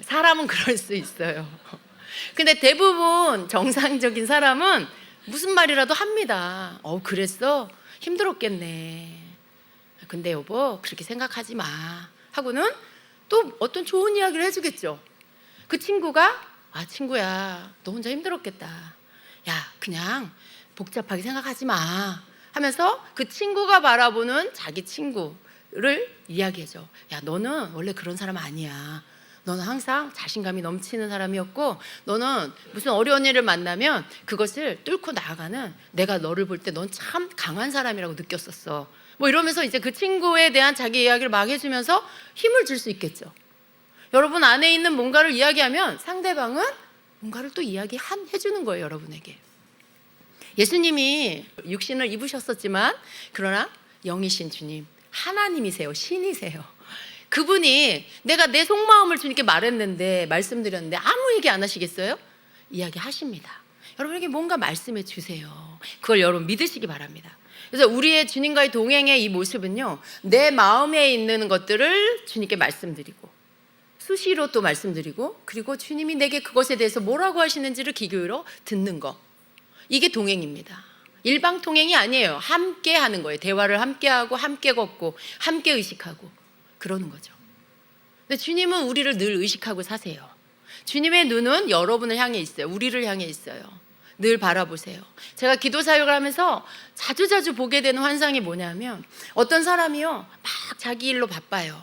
사람은 그럴 수 있어요. 근데 대부분 정상적인 사람은 무슨 말이라도 합니다. 그랬어? 힘들었겠네. 근데 여보, 그렇게 생각하지 마 하고는 또 어떤 좋은 이야기를 해주겠죠. 그 친구가, 친구야, 너 혼자 힘들었겠다. 야, 그냥 복잡하게 생각하지 마 하면서 그 친구가 바라보는 자기 친구를 이야기해줘. 야, 너는 원래 그런 사람 아니야. 너는 항상 자신감이 넘치는 사람이었고, 너는 무슨 어려운 일을 만나면 그것을 뚫고 나아가는, 내가 너를 볼 때 넌 참 강한 사람이라고 느꼈었어. 뭐 이러면서 이제 그 친구에 대한 자기 이야기를 막 해주면서 힘을 줄 수 있겠죠. 여러분 안에 있는 뭔가를 이야기하면 상대방은 뭔가를 또 해주는 거예요, 여러분에게. 예수님이 육신을 입으셨었지만 그러나 영이신 주님, 하나님이세요. 신이세요. 그분이 내가 내 속마음을 주님께 말씀드렸는데 아무 얘기 안 하시겠어요? 이야기하십니다. 여러분에게 뭔가 말씀해 주세요. 그걸 여러분 믿으시기 바랍니다. 그래서 우리의 주님과의 동행의 이 모습은요, 내 마음에 있는 것들을 주님께 말씀드리고 수시로 또 말씀드리고, 그리고 주님이 내게 그것에 대해서 뭐라고 하시는지를 귀 기울여 듣는 거, 이게 동행입니다. 일방통행이 아니에요. 함께 하는 거예요. 대화를 함께 하고 함께 걷고 함께 의식하고 그러는 거죠. 근데 주님은 우리를 늘 의식하고 사세요. 주님의 눈은 여러분을 향해 있어요. 우리를 향해 있어요. 늘 바라보세요. 제가 기도 사역을 하면서 자주자주 보게 되는 환상이 뭐냐면 어떤 사람이요 막 자기 일로 바빠요.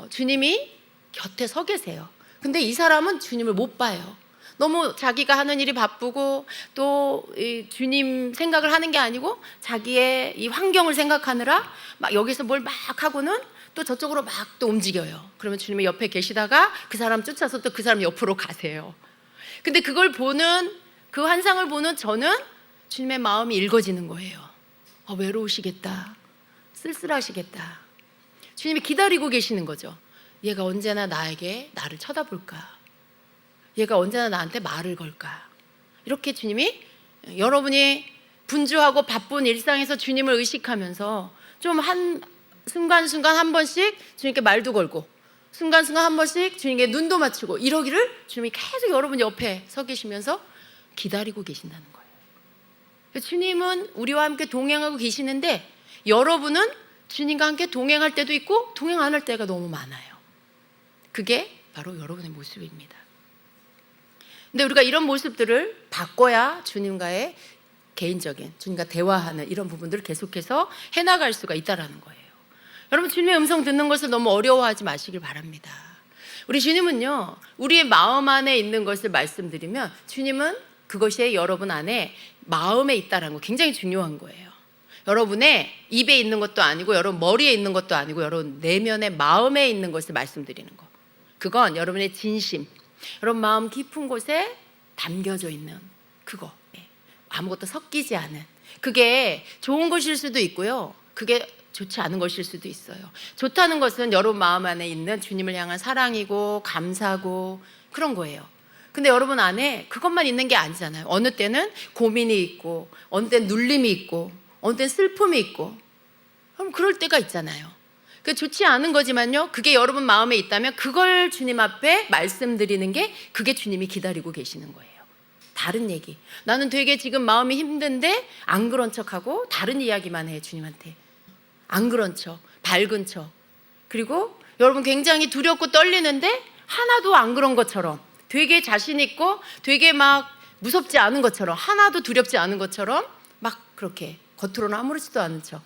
주님이 곁에 서 계세요. 근데 이 사람은 주님을 못 봐요. 너무 자기가 하는 일이 바쁘고 또 주님 생각을 하는 게 아니고 자기의 이 환경을 생각하느라 막 여기서 뭘 막 하고는 또 저쪽으로 막 또 움직여요. 그러면 주님이 옆에 계시다가 그 사람 쫓아서 또 그 사람 옆으로 가세요. 근데 그걸 보는 그 환상을 보는 저는 주님의 마음이 읽어지는 거예요. 외로우시겠다. 쓸쓸하시겠다. 주님이 기다리고 계시는 거죠. 얘가 언제나 나를 쳐다볼까? 얘가 언제나 나한테 말을 걸까? 이렇게 주님이 여러분이 분주하고 바쁜 일상에서 주님을 의식하면서 좀 순간순간 한 번씩 주님께 말도 걸고 순간순간 한 번씩 주님께 눈도 맞추고 이러기를 주님이 계속 여러분 옆에 서 계시면서 기다리고 계신다는 거예요. 주님은 우리와 함께 동행하고 계시는데 여러분은 주님과 함께 동행할 때도 있고 동행 안 할 때가 너무 많아요. 그게 바로 여러분의 모습입니다. 근데 우리가 이런 모습들을 바꿔야 주님과의 개인적인 주님과 대화하는 이런 부분들을 계속해서 해나갈 수가 있다는 거예요. 여러분 주님의 음성 듣는 것을 너무 어려워하지 마시길 바랍니다. 우리 주님은요 우리의 마음 안에 있는 것을 말씀드리면 주님은 그것이 여러분 안에 마음에 있다는 거 굉장히 중요한 거예요. 여러분의 입에 있는 것도 아니고 여러분 머리에 있는 것도 아니고 여러분 내면의 마음에 있는 것을 말씀드리는 거. 그건 여러분의 진심, 여러분 마음 깊은 곳에 담겨져 있는 그거, 아무것도 섞이지 않은 그게 좋은 것일 수도 있고요 그게 좋지 않은 것일 수도 있어요. 좋다는 것은 여러분 마음 안에 있는 주님을 향한 사랑이고 감사고 그런 거예요. 근데 여러분 안에 그것만 있는 게 아니잖아요. 어느 때는 고민이 있고 어느 때는 눌림이 있고 어느 때는 슬픔이 있고 그럼 그럴 때가 있잖아요. 그 좋지 않은 거지만요 그게 여러분 마음에 있다면 그걸 주님 앞에 말씀드리는 게 그게 주님이 기다리고 계시는 거예요. 다른 얘기, 나는 되게 지금 마음이 힘든데 안 그런 척하고 다른 이야기만 해. 주님한테 안 그런 척, 밝은 척. 그리고 여러분 굉장히 두렵고 떨리는데 하나도 안 그런 것처럼 되게 자신 있고 되게 막 무섭지 않은 것처럼 하나도 두렵지 않은 것처럼 막 그렇게 겉으로는 아무렇지도 않은 척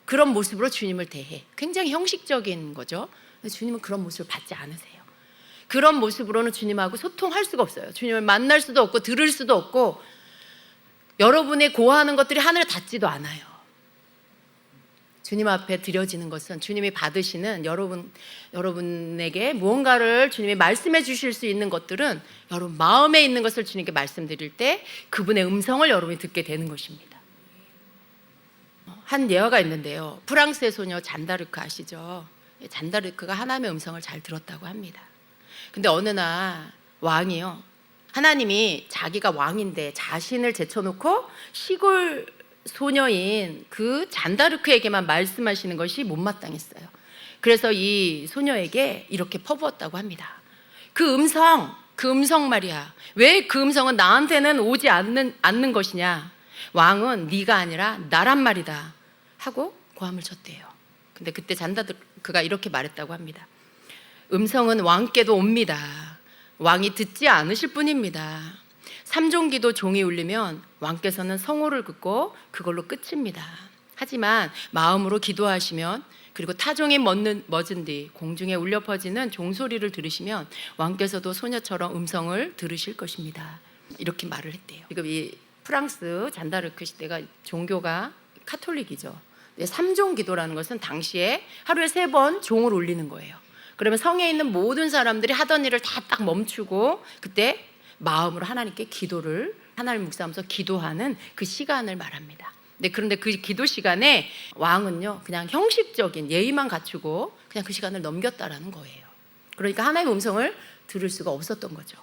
그런 모습으로 주님을 대해. 굉장히 형식적인 거죠. 근데 주님은 그런 모습을 받지 않으세요. 그런 모습으로는 주님하고 소통할 수가 없어요. 주님을 만날 수도 없고 들을 수도 없고 여러분의 고하는 것들이 하늘에 닿지도 않아요. 주님 앞에 드려지는 것은 주님이 받으시는 여러분에게 무언가를 주님이 말씀해 주실 수 있는 것들은 여러분 마음에 있는 것을 주님께 말씀드릴 때 그분의 음성을 여러분이 듣게 되는 것입니다. 한 예화가 있는데요. 프랑스의 소녀 잔다르크 아시죠? 잔다르크가 하나님의 음성을 잘 들었다고 합니다. 근데 어느 날 왕이요, 하나님이 자기가 왕인데 자신을 제쳐놓고 시골 소녀인 그 잔다르크에게만 말씀하시는 것이 못마땅했어요. 그래서 이 소녀에게 이렇게 퍼부었다고 합니다. 그 음성 말이야. 왜 그 음성은 나한테는 오지 않는 것이냐? 왕은 네가 아니라 나란 말이다 하고 고함을 쳤대요. 근데 그때 잔다르크가 이렇게 말했다고 합니다. 음성은 왕께도 옵니다. 왕이 듣지 않으실 뿐입니다. 삼종기도 종이 울리면 왕께서는 성호를 긋고 그걸로 끝입니다. 하지만 마음으로 기도하시면 그리고 타종이 멎은 뒤 공중에 울려 퍼지는 종소리를 들으시면 왕께서도 소녀처럼 음성을 들으실 것입니다. 이렇게 말을 했대요. 지금 이 프랑스 잔다르크 시대가 종교가 카톨릭이죠. 삼종기도라는 것은 당시에 하루에 3번 종을 울리는 거예요. 그러면 성에 있는 모든 사람들이 하던 일을 다 딱 멈추고 그때 마음으로 하나님께 하나님 묵상하면서 기도하는 그 시간을 말합니다. 그런데 그 기도 시간에 왕은요 그냥 형식적인 예의만 갖추고 그냥 그 시간을 넘겼다라는 거예요. 그러니까 하나님의 음성을 들을 수가 없었던 거죠.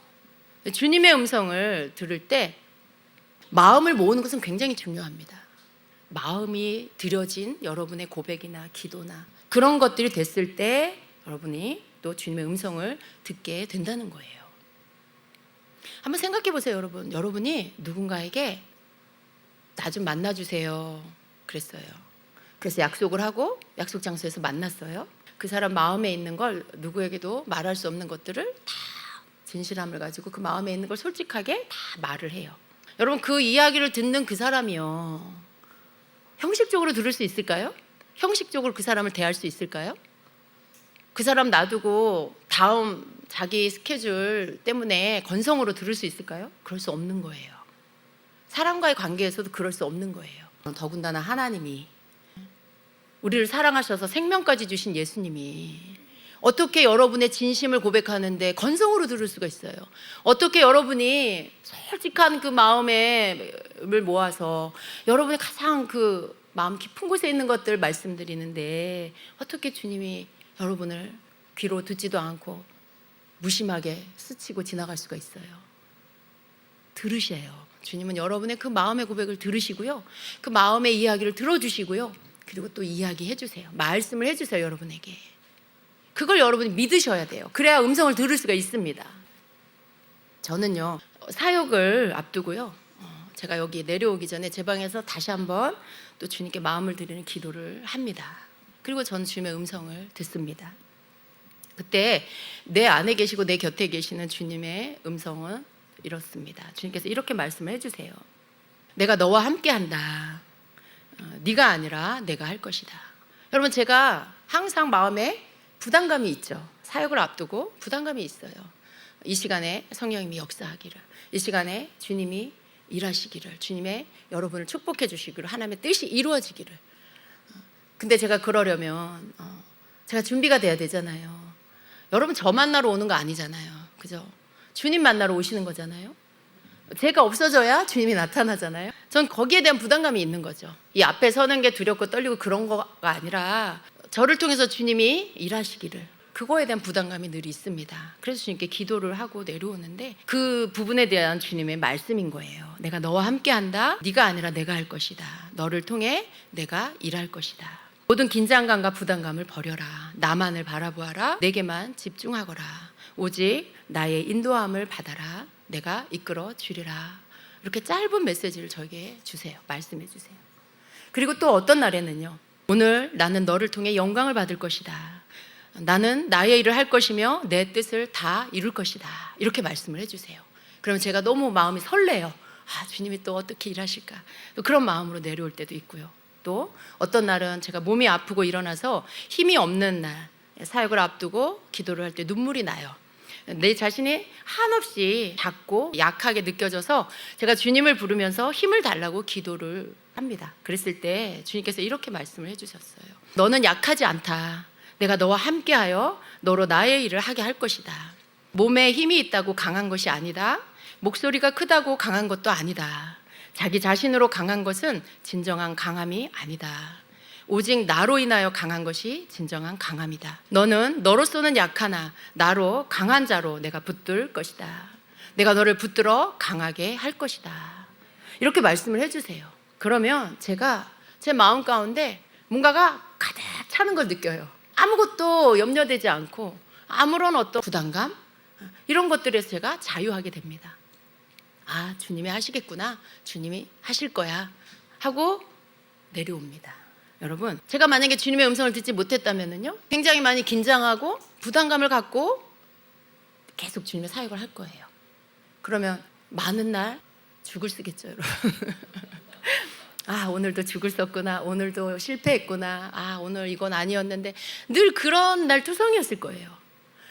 주님의 음성을 들을 때 마음을 모으는 것은 굉장히 중요합니다. 마음이 드려진 여러분의 고백이나 기도나 그런 것들이 됐을 때 여러분이 또 주님의 음성을 듣게 된다는 거예요. 한번 생각해 보세요, 여러분. 여러분이 누군가에게 나 좀 만나주세요. 그랬어요. 그래서 약속을 하고 약속 장소에서 만났어요. 그 사람 마음에 있는 걸 누구에게도 말할 수 없는 것들을 다 진실함을 가지고 그 마음에 있는 걸 솔직하게 다 말을 해요. 여러분, 그 이야기를 듣는 그 사람이요, 형식적으로 들을 수 있을까요? 형식적으로 그 사람을 대할 수 있을까요? 그 사람 놔두고 다음 자기 스케줄 때문에 건성으로 들을 수 있을까요? 그럴 수 없는 거예요. 사람과의 관계에서도 그럴 수 없는 거예요. 더군다나 하나님이, 우리를 사랑하셔서 생명까지 주신 예수님이 어떻게 여러분의 진심을 고백하는데 건성으로 들을 수가 있어요? 어떻게 여러분이 솔직한 그 마음을 모아서 여러분의 가장 그 마음 깊은 곳에 있는 것들 말씀드리는데 어떻게 주님이 여러분을 귀로 듣지도 않고 무심하게 스치고 지나갈 수가 있어요? 들으셔요. 주님은 여러분의 그 마음의 고백을 들으시고요, 그 마음의 이야기를 들어주시고요, 그리고 또 이야기해 주세요. 말씀을 해주세요. 여러분에게 그걸 여러분이 믿으셔야 돼요. 그래야 음성을 들을 수가 있습니다. 저는요, 사역을 앞두고요, 제가 여기 내려오기 전에 제 방에서 다시 한번 또 주님께 마음을 드리는 기도를 합니다. 그리고 전 주님의 음성을 듣습니다. 그때 내 안에 계시고 내 곁에 계시는 주님의 음성은 이렇습니다. 주님께서 이렇게 말씀을 해주세요. 내가 너와 함께한다. 네가 아니라 내가 할 것이다. 여러분, 제가 항상 마음에 부담감이 있죠. 사역을 앞두고 부담감이 있어요. 이 시간에 성령님이 역사하기를, 이 시간에 주님이 일하시기를, 주님의 여러분을 축복해 주시기를, 하나님의 뜻이 이루어지기를. 근데 제가 그러려면 제가 준비가 돼야 되잖아요. 여러분, 저 만나러 오는 거 아니잖아요. 그죠? 주님 만나러 오시는 거잖아요. 제가 없어져야 주님이 나타나잖아요. 전 거기에 대한 부담감이 있는 거죠. 이 앞에 서는 게 두렵고 떨리고 그런 거가 아니라 저를 통해서 주님이 일하시기를, 그거에 대한 부담감이 늘 있습니다. 그래서 주님께 기도를 하고 내려오는데 그 부분에 대한 주님의 말씀인 거예요. 내가 너와 함께한다. 네가 아니라 내가 할 것이다. 너를 통해 내가 일할 것이다. 모든 긴장감과 부담감을 버려라. 나만을 바라보아라. 내게만 집중하거라. 오직 나의 인도함을 받아라. 내가 이끌어 주리라. 이렇게 짧은 메시지를 저에게 주세요. 말씀해 주세요. 그리고 또 어떤 날에는요, 오늘 나는 너를 통해 영광을 받을 것이다. 나는 나의 일을 할 것이며 내 뜻을 다 이룰 것이다. 이렇게 말씀을 해주세요. 그러면 제가 너무 마음이 설레요. 주님이 또 어떻게 일하실까. 그런 마음으로 내려올 때도 있고요. 또 어떤 날은 제가 몸이 아프고 일어나서 힘이 없는 날, 사역을 앞두고 기도를 할 때 눈물이 나요. 내 자신이 한없이 작고 약하게 느껴져서 제가 주님을 부르면서 힘을 달라고 기도를 합니다. 그랬을 때 주님께서 이렇게 말씀을 해주셨어요. 너는 약하지 않다. 내가 너와 함께하여 너로 나의 일을 하게 할 것이다. 몸에 힘이 있다고 강한 것이 아니다. 목소리가 크다고 강한 것도 아니다. 자기 자신으로 강한 것은 진정한 강함이 아니다. 오직 나로 인하여 강한 것이 진정한 강함이다. 너는 너로서는 약하나 나로 강한 자로 내가 붙들 것이다. 내가 너를 붙들어 강하게 할 것이다. 이렇게 말씀을 해주세요. 그러면 제가 제 마음 가운데 뭔가가 가득 차는 걸 느껴요. 아무것도 염려되지 않고 아무런 어떤 부담감, 이런 것들에서 제가 자유하게 됩니다. 주님이 하시겠구나, 주님이 하실 거야 하고 내려옵니다. 여러분, 제가 만약에 주님의 음성을 듣지 못했다면요, 굉장히 많이 긴장하고 부담감을 갖고 계속 주님의 사역을 할 거예요. 그러면 많은 날 죽을 쓰겠죠, 여러분. 오늘도 죽을 썼구나, 오늘도 실패했구나, 오늘 이건 아니었는데, 늘 그런 날 투성이었을 거예요.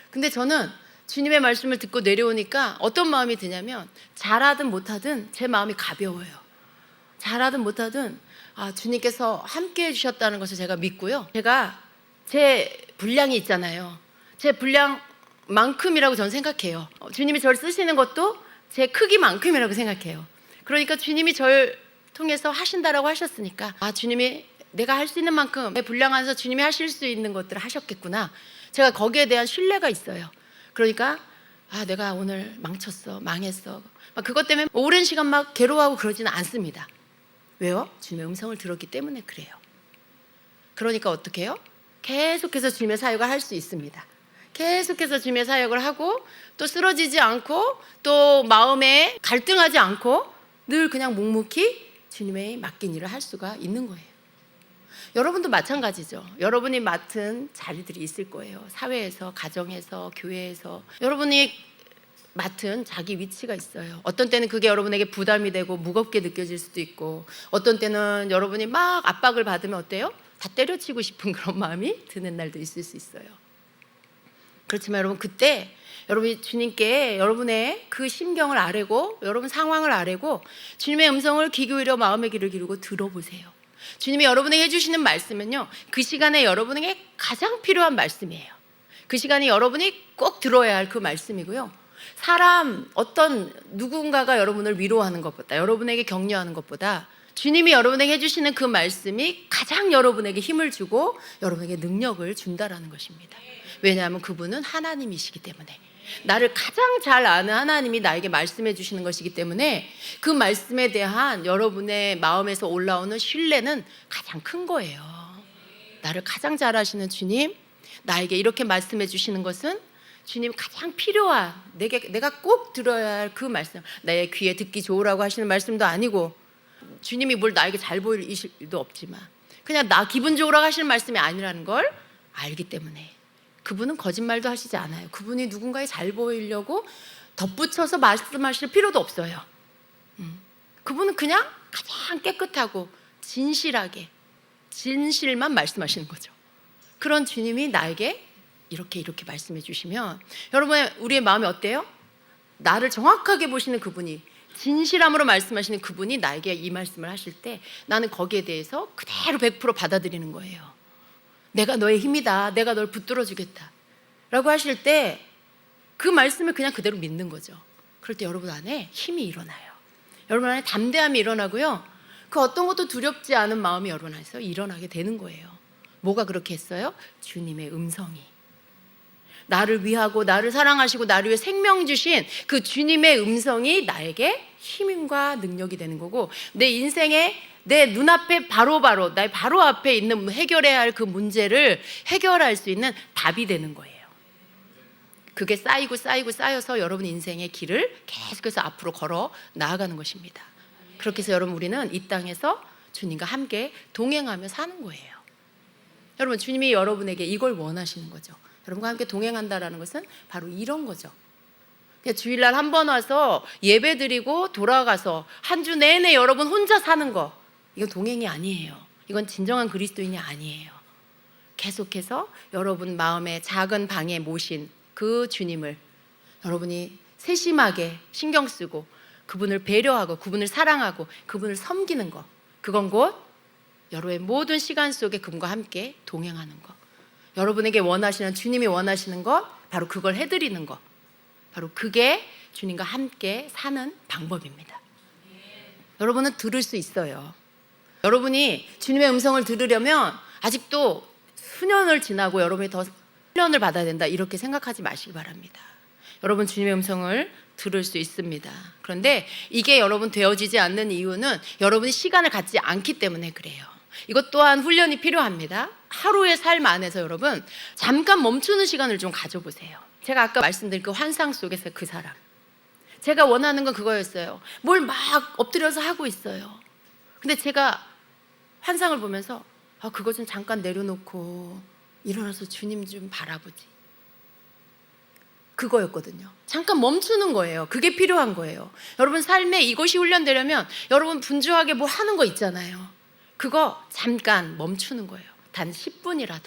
근데 저는 주님의 말씀을 듣고 내려오니까 어떤 마음이 드냐면, 잘하든 못하든 제 마음이 가벼워요. 잘하든 못하든 주님께서 함께 해주셨다는 것을 제가 믿고요, 제가 제 분량이 있잖아요. 제 분량만큼이라고 저는 생각해요. 주님이 저를 쓰시는 것도 제 크기만큼이라고 생각해요. 그러니까 주님이 저를 통해서 하신다라고 하셨으니까 주님이 내가 할 수 있는 만큼 내 분량 안에서 주님이 하실 수 있는 것들을 하셨겠구나, 제가 거기에 대한 신뢰가 있어요. 그러니까 내가 오늘 망쳤어, 망했어, 그것 때문에 오랜 시간 막 괴로워하고 그러지는 않습니다. 왜요? 주님의 음성을 들었기 때문에 그래요. 그러니까 어떻게 해요? 계속해서 주님의 사역을 할 수 있습니다. 계속해서 주님의 사역을 하고, 또 쓰러지지 않고, 또 마음에 갈등하지 않고, 늘 그냥 묵묵히 주님의 맡긴 일을 할 수가 있는 거예요. 여러분도 마찬가지죠. 여러분이 맡은 자리들이 있을 거예요. 사회에서, 가정에서, 교회에서 여러분이 맡은 자기 위치가 있어요. 어떤 때는 그게 여러분에게 부담이 되고 무겁게 느껴질 수도 있고, 어떤 때는 여러분이 막 압박을 받으면 어때요? 다 때려치고 싶은 그런 마음이 드는 날도 있을 수 있어요. 그렇지만 여러분, 그때 여러분이 주님께 여러분의 그 심경을 아뢰고 여러분 상황을 아뢰고 주님의 음성을 귀 기울여 마음의 귀를 기울이고 들어보세요. 주님이 여러분에게 해주시는 말씀은요, 그 시간에 여러분에게 가장 필요한 말씀이에요. 그 시간에 여러분이 꼭 들어야 할 그 말씀이고요. 사람 어떤 누군가가 여러분을 위로하는 것보다, 여러분에게 격려하는 것보다 주님이 여러분에게 해주시는 그 말씀이 가장 여러분에게 힘을 주고 여러분에게 능력을 준다라는 것입니다. 왜냐하면 그분은 하나님이시기 때문에, 나를 가장 잘 아는 하나님이 나에게 말씀해 주시는 것이기 때문에 그 말씀에 대한 여러분의 마음에서 올라오는 신뢰는 가장 큰 거예요. 나를 가장 잘 아시는 주님, 나에게 이렇게 말씀해 주시는 것은 주님 가장 필요한, 내가 꼭 들어야 할 그 말씀, 나의 귀에 듣기 좋으라고 하시는 말씀도 아니고, 주님이 뭘 나에게 잘 보일 일도 없지만 그냥 나 기분 좋으라고 하시는 말씀이 아니라는 걸 알기 때문에 그분은 거짓말도 하시지 않아요. 그분이 누군가에 잘 보이려고 덧붙여서 말씀하실 필요도 없어요. 그분은 그냥 가장 깨끗하고 진실하게 진실만 말씀하시는 거죠. 그런 주님이 나에게 이렇게 말씀해 주시면 여러분, 우리의 마음이 어때요? 나를 정확하게 보시는 그분이, 진실함으로 말씀하시는 그분이 나에게 이 말씀을 하실 때 나는 거기에 대해서 그대로 100% 받아들이는 거예요. 내가 너의 힘이다, 내가 널 붙들어 주겠다 라고 하실 때 그 말씀을 그냥 그대로 믿는 거죠. 그럴 때 여러분 안에 힘이 일어나요. 여러분 안에 담대함이 일어나고요, 그 어떤 것도 두렵지 않은 마음이 여러분 안에서 일어나게 되는 거예요. 뭐가 그렇게 했어요? 주님의 음성이, 나를 위하고 나를 사랑하시고 나를 위해 생명 주신 그 주님의 음성이 나에게 힘과 능력이 되는 거고, 내 인생에 내 눈앞에 바로바로 나의 바로 앞에 있는 해결해야 할 그 문제를 해결할 수 있는 답이 되는 거예요. 그게 쌓여서 여러분 인생의 길을 계속해서 앞으로 걸어 나아가는 것입니다. 그렇게 해서 여러분, 우리는 이 땅에서 주님과 함께 동행하며 사는 거예요. 여러분, 주님이 여러분에게 이걸 원하시는 거죠. 여러분과 함께 동행한다라는 것은 바로 이런 거죠. 그냥 주일날 한 번 와서 예배 드리고 돌아가서 한 주 내내 여러분 혼자 사는 거, 이건 동행이 아니에요. 이건 진정한 그리스도인이 아니에요. 계속해서 여러분 마음의 작은 방에 모신 그 주님을 여러분이 세심하게 신경 쓰고 그분을 배려하고 그분을 사랑하고 그분을 섬기는 것, 그건 곧 여러분의 모든 시간 속에 그분과 함께 동행하는 것, 여러분에게 원하시는, 주님이 원하시는 것, 바로 그걸 해드리는 것, 바로 그게 주님과 함께 사는 방법입니다. 여러분은 들을 수 있어요. 여러분이 주님의 음성을 들으려면 아직도 수년을 지나고 여러분이 더 훈련을 받아야 된다, 이렇게 생각하지 마시기 바랍니다. 여러분, 주님의 음성을 들을 수 있습니다. 그런데 이게 여러분 되어지지 않는 이유는 여러분이 시간을 갖지 않기 때문에 그래요. 이것 또한 훈련이 필요합니다. 하루의 삶 안에서 여러분 잠깐 멈추는 시간을 좀 가져보세요. 제가 아까 말씀드린 그 환상 속에서 그 사람, 제가 원하는 건 그거였어요. 뭘 막 엎드려서 하고 있어요. 근데 제가 환상을 보면서 그거 좀 잠깐 내려놓고 일어나서 주님 좀 바라보지, 그거였거든요. 잠깐 멈추는 거예요. 그게 필요한 거예요. 여러분 삶에 이것이 훈련되려면 여러분 분주하게 뭐 하는 거 있잖아요. 그거 잠깐 멈추는 거예요. 단 10분이라도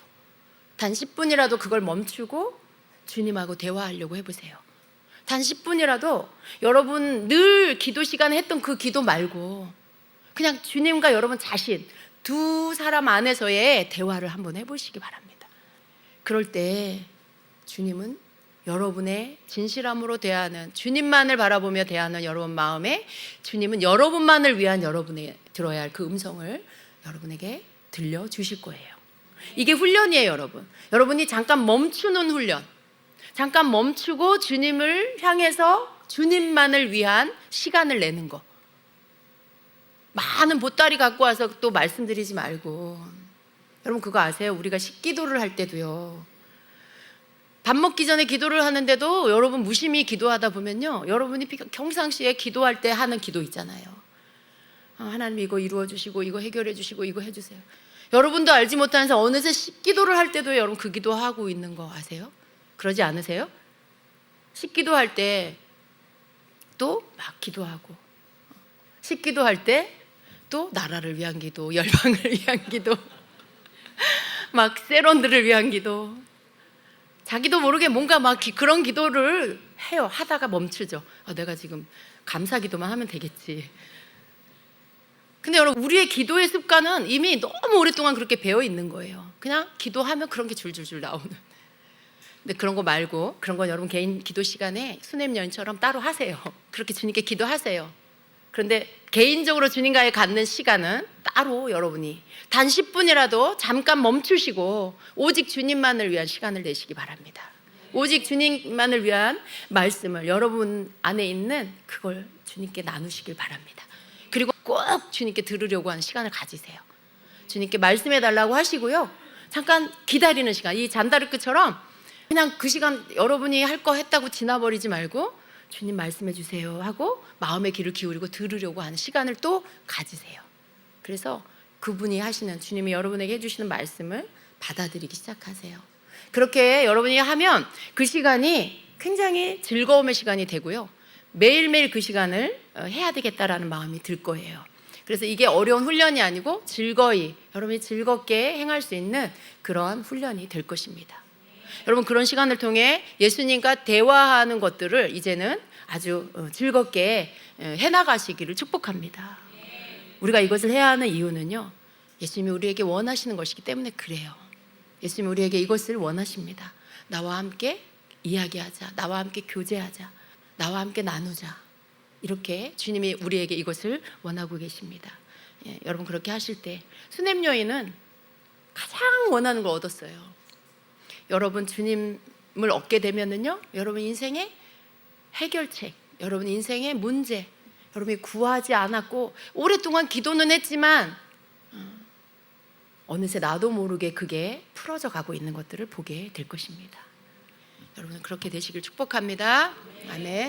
그걸 멈추고 주님하고 대화하려고 해보세요. 단 10분이라도 여러분 늘 기도 시간에 했던 그 기도 말고 그냥 주님과 여러분 자신, 두 사람 안에서의 대화를 한번 해보시기 바랍니다. 그럴 때 주님은 여러분의 진실함으로 대하는, 주님만을 바라보며 대하는 여러분 마음에 주님은 여러분만을 위한 여러분의 들어야 할 그 음성을 여러분에게 들려주실 거예요. 이게 훈련이에요, 여러분. 여러분이 잠깐 멈추는 훈련, 잠깐 멈추고 주님을 향해서 주님만을 위한 시간을 내는 거. 많은 보따리 갖고 와서 또 말씀드리지 말고, 여러분 그거 아세요? 우리가 식기도를 할 때도요, 밥 먹기 전에 기도를 하는데도 여러분 무심히 기도하다 보면요, 여러분이 평상시에 기도할 때 하는 기도 있잖아요. 하나님 이거 이루어 주시고 이거 해결해 주시고 이거 해주세요. 여러분도 알지 못하면서 어느새 기도를 할 때도 여러분 그 기도하고 있는 거 아세요? 그러지 않으세요? 식기도할 때 또 막 기도하고, 식기도할 때 또 나라를 위한 기도, 열방을 위한 기도, 막 세론들을 위한 기도, 자기도 모르게 뭔가 막 그런 기도를 해요. 하다가 멈추죠. 내가 지금 감사 기도만 하면 되겠지. 근데 여러분, 우리의 기도의 습관은 이미 너무 오랫동안 그렇게 배어 있는 거예요. 그냥 기도하면 그런 게 줄줄줄 나오는. 근데 그런 거 말고, 그런 건 여러분 개인 기도 시간에 수냄 여인처럼 따로 하세요. 그렇게 주님께 기도하세요. 그런데 개인적으로 주님과의 갖는 시간은 따로 여러분이 단 10분이라도 잠깐 멈추시고 오직 주님만을 위한 시간을 내시기 바랍니다. 오직 주님만을 위한 말씀을 여러분 안에 있는 그걸 주님께 나누시길 바랍니다. 그리고 꼭 주님께 들으려고 하는 시간을 가지세요. 주님께 말씀해 달라고 하시고요, 잠깐 기다리는 시간, 이 잔다르크처럼 그냥 그 시간 여러분이 할 거 했다고 지나버리지 말고 주님 말씀해 주세요 하고 마음의 귀를 기울이고 들으려고 하는 시간을 또 가지세요. 그래서 그분이 하시는, 주님이 여러분에게 해주시는 말씀을 받아들이기 시작하세요. 그렇게 여러분이 하면 그 시간이 굉장히 즐거움의 시간이 되고요, 매일매일 그 시간을 해야 되겠다라는 마음이 들 거예요. 그래서 이게 어려운 훈련이 아니고 즐거이, 여러분이 즐겁게 행할 수 있는 그러한 훈련이 될 것입니다. 여러분, 그런 시간을 통해 예수님과 대화하는 것들을 이제는 아주 즐겁게 해나가시기를 축복합니다. 우리가 이것을 해야 하는 이유는요, 예수님이 우리에게 원하시는 것이기 때문에 그래요. 예수님이 우리에게 이것을 원하십니다. 나와 함께 이야기하자, 나와 함께 교제하자, 나와 함께 나누자. 이렇게 주님이 우리에게 이것을 원하고 계십니다. 여러분, 그렇게 하실 때 수냄 여인은 가장 원하는 걸 얻었어요. 여러분, 주님을 얻게 되면은요, 여러분 인생의 해결책, 여러분 인생의 문제, 여러분이 구하지 않았고 오랫동안 기도는 했지만 어느새 나도 모르게 그게 풀어져 가고 있는 것들을 보게 될 것입니다. 여러분, 그렇게 되시길 축복합니다. 아멘.